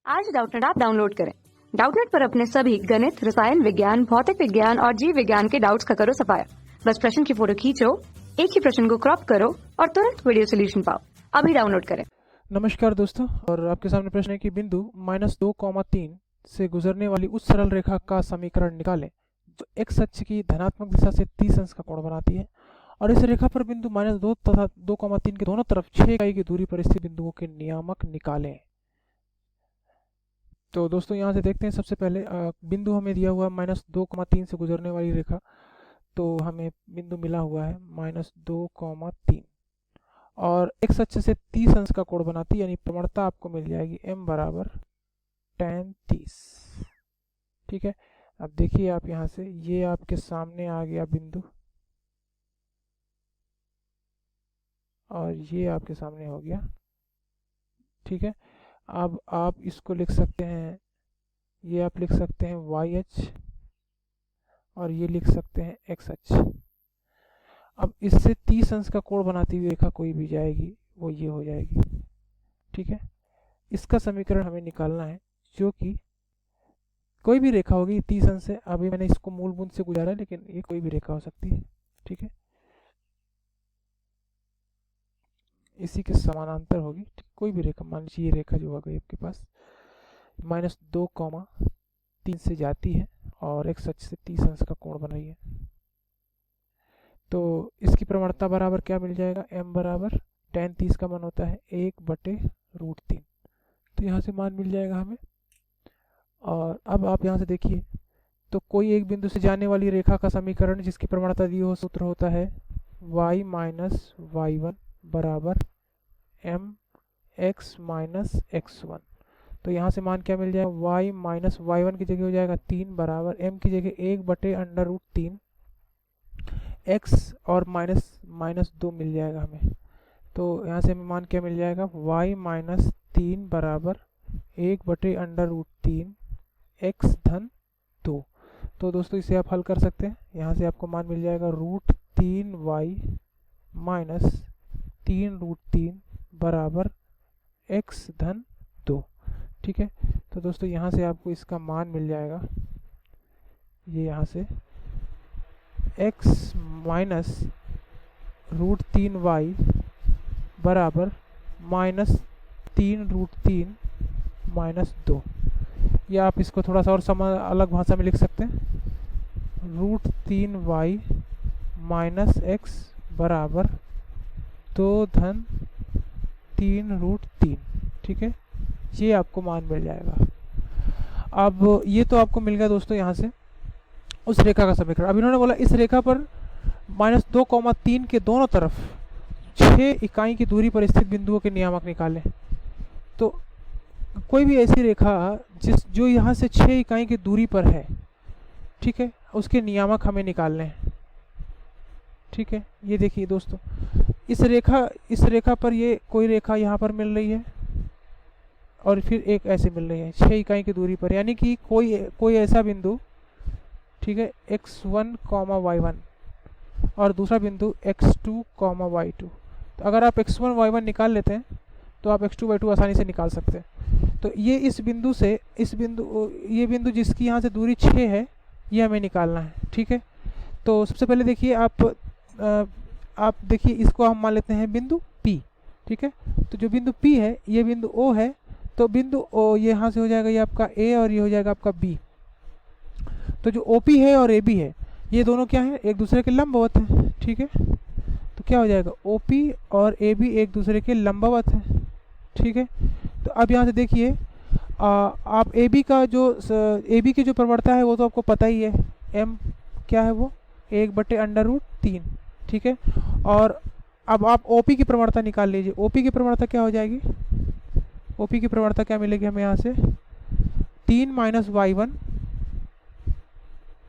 आज Doubtnut app download करें। Doubtnut पर अपने सभी गणित, रसायन विज्ञान, भौतिक विज्ञान और जीव विज्ञान के डाउट्स का करो सफाया। बस प्रश्न की फोटो खींचो, एक ही प्रश्न को क्रॉप करो और तुरंत वीडियो सोल्यूशन पाओ। अभी डाउनलोड करें। नमस्कार दोस्तों, और आपके सामने प्रश्न है कि बिंदु -2,3 से गुजरने वाली उस सरल रेखा का समीकरण निकालें जो x अक्ष की धनात्मक दिशा से 30 अंश का कोण बनाती है और इस रेखा पर बिंदु -2 तथा 2,3 के दोनों तरफ 6 इकाई की दूरी पर स्थित बिंदुओं के नियामक निकालें। तो दोस्तों यहाँ से देखते हैं, सबसे पहले बिंदु हमें दिया हुआ है -2,3 से गुजरने वाली रेखा। तो हमें बिंदु मिला हुआ है -2,3 और x अक्ष से 30 अंश का कोण बनाती है, यानी प्रवणता आपको मिल जाएगी m बराबर tan 30। ठीक है, अब देखिए आप यहाँ से, ये आपके सामने आ गया बिंदु और ये आपके सामने हो गया। ठीक है, अब आप इसको लिख सकते हैं, ये आप लिख सकते हैं y अक्ष और ये लिख सकते हैं x अक्ष। अब इससे 30 अंश का कोण बनाती हुई रेखा कोई भी जाएगी, वो ये हो जाएगी। ठीक है, इसका समीकरण हमें निकालना है, जो कि कोई भी रेखा होगी 30 अंश से। अभी मैंने इसको मूल बिंदु से गुजारा, लेकिन ये कोई भी रेखा हो सकती है। ठीक है, इसी के समानांतर होगी कोई भी रेखा। मान लीजिए ये रेखा जो आ गई आपके पास -2,3 से जाती है और x अक्ष से 30 अंश का कोण बन रही है। तो इसकी प्रवणता बराबर क्या मिल जाएगा, m बराबर tan 30 का मान होता है 1/√3। तो यहाँ से मान मिल जाएगा हमें। और अब आप यहाँ से देखिए, तो कोई एक बिंदु से जाने वाली रेखा का समीकरण जिसकी प्रवणता दी हो, सूत्र होता है y - y1 बराबर mx - x1। तो यहाँ से मान क्या मिल जाएगा, y - y1 की जगह हो जाएगा 3 बराबर m की जगह 1/√3 x और -2 मिल जाएगा हमें। तो यहाँ से हमें मान क्या मिल जाएगा, y - 3 बराबर 1/√3 x धन 2। तो दोस्तों इसे आप हल कर सकते हैं। यहाँ से आपको मान मिल जाएगा √3y - 3√3 बराबर x धन 2। ठीक है, तो दोस्तों यहाँ से आपको इसका मान मिल जाएगा, ये यहाँ से x - √3y बराबर -3√3 - 2। या आप इसको थोड़ा सा और अलग भाषा में लिख सकते हैं, √3y - x बराबर 2 धन 3√3। ठीक है, ये आपको मान मिल जाएगा। अब ये तो आपको मिल गया दोस्तों यहाँ से उस रेखा का समीकरण। अब इन्होंने बोला इस रेखा पर -2,3 के दोनों तरफ 6 इकाई की दूरी पर स्थित बिंदुओं के नियामक निकालें। तो कोई भी ऐसी रेखा जो यहाँ से 6 इकाई की दूरी पर है, ठीक है, उसके नियामक हमें निकालने हैं। ठीक है, ये देखिए दोस्तों, इस रेखा पर ये कोई रेखा यहाँ पर मिल रही है और फिर एक ऐसे मिल रही है 6 इकाई की दूरी पर, यानी कि कोई ऐसा बिंदु, ठीक है, x1, y1 और दूसरा बिंदु x2, y2। तो अगर आप x1, y1 निकाल लेते हैं तो आप x2, y2 आसानी से निकाल सकते हैं। तो ये ये बिंदु जिसकी यहाँ से दूरी 6 है, ये हमें निकालना है। ठीक है, तो सबसे पहले देखिए आप देखिए, इसको हम मान लेते हैं बिंदु P। ठीक है, तो जो बिंदु P है, ये बिंदु O है। तो बिंदु O ये यहाँ से हो जाएगा ये आपका A और ये हो जाएगा आपका B। तो जो OP है और AB है, ये दोनों क्या है, एक दूसरे के लंबवत हैं। ठीक है, तो क्या हो जाएगा, OP और AB एक दूसरे के लंबवत हैं। ठीक है, तो अब यहाँ से देखिए, आप AB की जो प्रवणता है वो तो आपको पता ही है, m क्या है, वो 1/√3। ठीक है, और अब आप OP की प्रवणता निकाल लीजिए। OP की प्रवणता क्या हो जाएगी, OP की प्रवणता क्या मिलेगी हमें यहाँ से, 3 - y1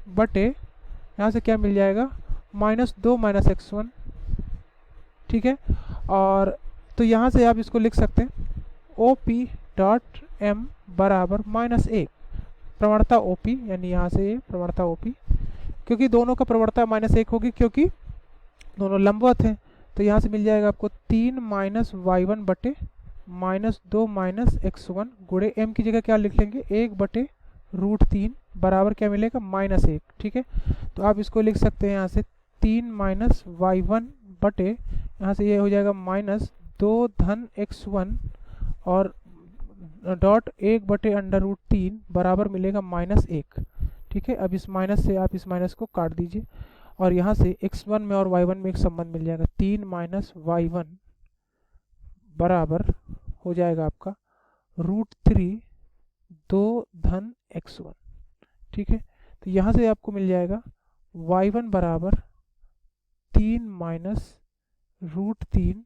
बटे यहाँ से क्या मिल जाएगा, -2 - x1। ठीक है, और तो यहाँ से आप इसको लिख सकते हैं OP.m बराबर -1। प्रवणता OP, यानी यहाँ से ये प्रवणता OP, क्योंकि दोनों का प्रवणता -1 होगी क्योंकि दोनों लंबवत हैं। तो यहाँ से मिल जाएगा आपको 3 - y1 बटे -2 माइनस x1 गुणे m की जगह क्या लिख लेंगे 1/√3 बराबर क्या मिलेगा -1। ठीक है, तो आप इसको लिख सकते हैं यहाँ से 3 माइनस y1 बटे यहाँ से ये हो जाएगा -2 धन x1 और डॉट 1/√3 बराबर मिलेगा -1। ठीक है, अब इस माइनस से आप इस माइनस को काट दीजिए और यहाँ से x1 में और y1 में एक संबंध मिल जाएगा 3 माइनस y1 बराबर हो जाएगा आपका √3 2 धन x1। ठीक है, तो यहाँ से आपको मिल जाएगा y1 बराबर 3 माइनस √3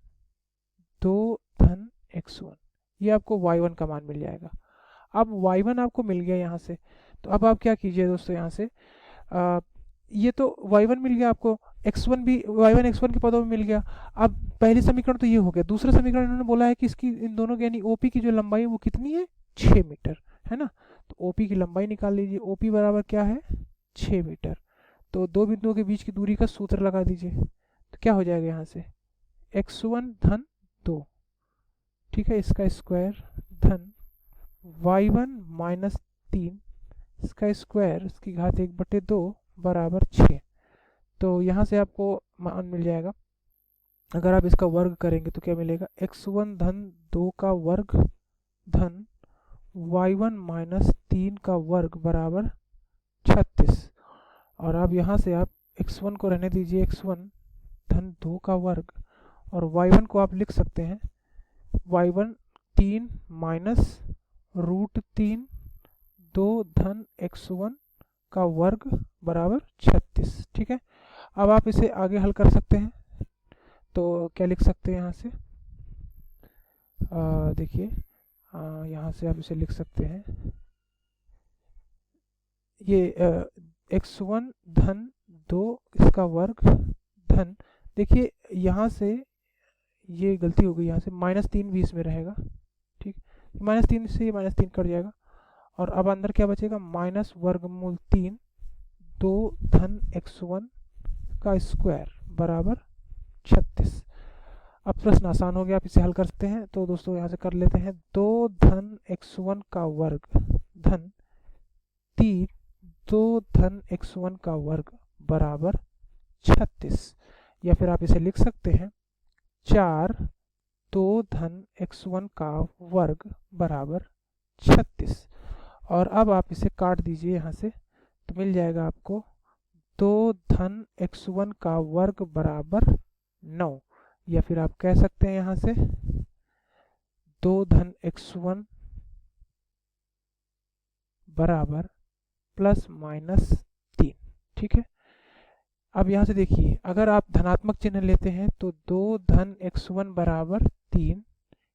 2 धन x1। ये आपको y1 का मान मिल जाएगा। अब y1 आपको मिल गया यहाँ से, तो अब आप क्या कीजिए दोस्तों, यहाँ से ये तो y1 मिल गया आपको, x1 भी y1 x1 के पदों में मिल गया। अब पहली समीकरण तो ये हो गया, दूसरा समीकरण इन्होंने बोला है कि इसकी इन दोनों की यानी OP की जो लंबाई है वो कितनी है 6 मीटर है ना। तो OP की लंबाई निकाल लीजिए, OP बराबर क्या है 6 मीटर। तो दो बिंदुओं के बीच की दूरी का सूत्र लगा दीजिए, तो क्या हो जाएगा यहाँ से x1 धन 2, ठीक है, इसका स्क्वायर धन y1 माइनस 3 इसका स्क्वायर इसकी घात 1/2 बराबर 6। तो यहाँ से आपको मान मिल जाएगा, अगर आप इसका वर्ग करेंगे तो क्या मिलेगा x1 धन 2 का वर्ग धन y1 माइनस 3 का वर्ग बराबर 36। और अब यहाँ से आप x1 को रहने दीजिए, x1 धन 2 का वर्ग और y1 को आप लिख सकते हैं y1 3 माइनस √3 2 धन x1 का वर्ग बराबर 36। ठीक है, अब आप इसे आगे हल कर सकते हैं, तो क्या लिख सकते हैं यहाँ से देखिए यहाँ से आप इसे लिख सकते हैं ये x1 धन 2 इसका वर्ग धन, देखिए यहाँ से ये गलती हो गई, यहाँ से -3 भी इसमें रहेगा। ठीक, -3 से -3 कट जाएगा और अब अंदर क्या बचेगा माइनस वर्गमूल 3 2 धन x1 का स्क्वायर बराबर 36। अब प्रश्न आसान हो गया, आप इसे हल कर सकते हैं। तो दोस्तों यहाँ से कर लेते हैं 2 धन x1 का वर्ग धन 3 2 धन x1 का वर्ग बराबर 36, या फिर आप इसे लिख सकते हैं 4 2 धन x1 का वर्ग बराबर 36। और अब आप इसे काट दीजिए यहाँ से, तो मिल जाएगा आपको 2 धन x1 का वर्ग बराबर 9, या फिर आप कह सकते हैं यहाँ से 2 धन x1 बराबर ±3। ठीक है, अब यहाँ से देखिए अगर आप धनात्मक चिन्ह लेते हैं तो 2 धन x1 बराबर 3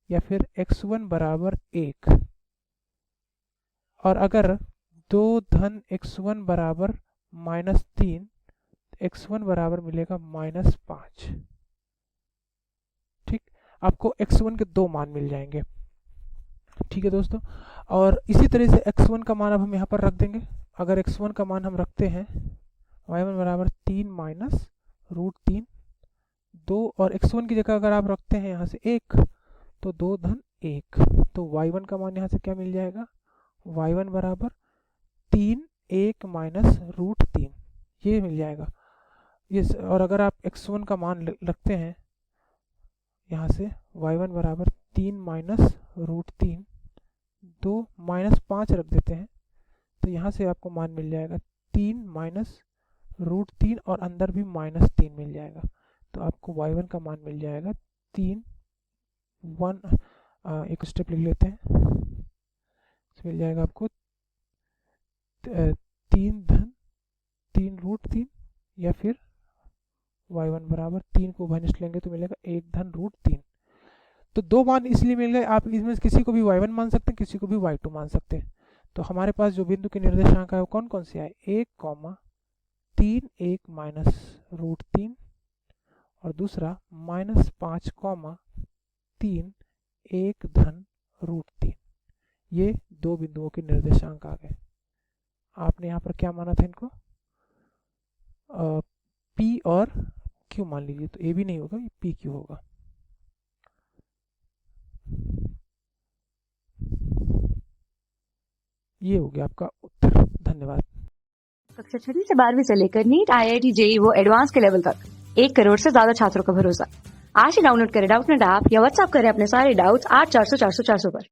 या फिर x1 बराबर 1, और अगर 2 धन x1 बराबर -3 x1 बराबर मिलेगा -5। ठीक, आपको x1 के 2 मान मिल जाएंगे। ठीक है दोस्तों, और इसी तरह से x1 का मान अब हम यहाँ पर रख देंगे। अगर x1 का मान हम रखते हैं y1 बराबर 3 माइनस √3 2, और x1 की जगह अगर आप रखते हैं यहाँ से 1 तो 2 धन 1, तो y1 का मान यहाँ से क्या मिल जाएगा y1 बराबर 3 1 माइनस √3 ये मिल जाएगा ये। और अगर आप x1 का मान रखते हैं यहाँ से y1 बराबर 3 माइनस √3 2 -5 रख देते हैं, तो यहाँ से आपको मान मिल जाएगा 3 माइनस √3 और अंदर भी -3 मिल जाएगा, तो आपको y1 का मान मिल जाएगा 3 1 एक स्टेप लिख लेते हैं, मिल जाएगा आपको 3 धन 3 √3, या फिर y1 बराबर 3 को घनिष्ठ लेंगे तो मिलेगा 1 धन √3। तो 2 मान इसलिए मिल गए, आप इसमें किसी को भी y1 मान सकते हैं, किसी को भी y2 मान सकते हैं। तो हमारे पास जो बिंदु के निर्देशांक है वो कौन कौन से आए 1 3 1 माइनस √3 और दूसरा -5 3 1 धन √3। ये 2 बिंदुओं के निर्देशांक आ गए। आपने यहाँ पर क्या माना था इनको P और Q मान लीजिए, तो A भी नहीं होगा, ये PQ होगा। ये हो गया आपका उत्तर। धन्यवाद। कक्षा 6वीं से 12वीं से लेकर नीट, IIT, जेईई वो एडवांस के लेवल तक 1 करोड़ से ज्यादा छात्रों का भरोसा। आज ही डाउनलोड करें डाउटनेट ऐप या व्हाट्सएप करें अपने सारे डाउट्स 8400 400 400 पर।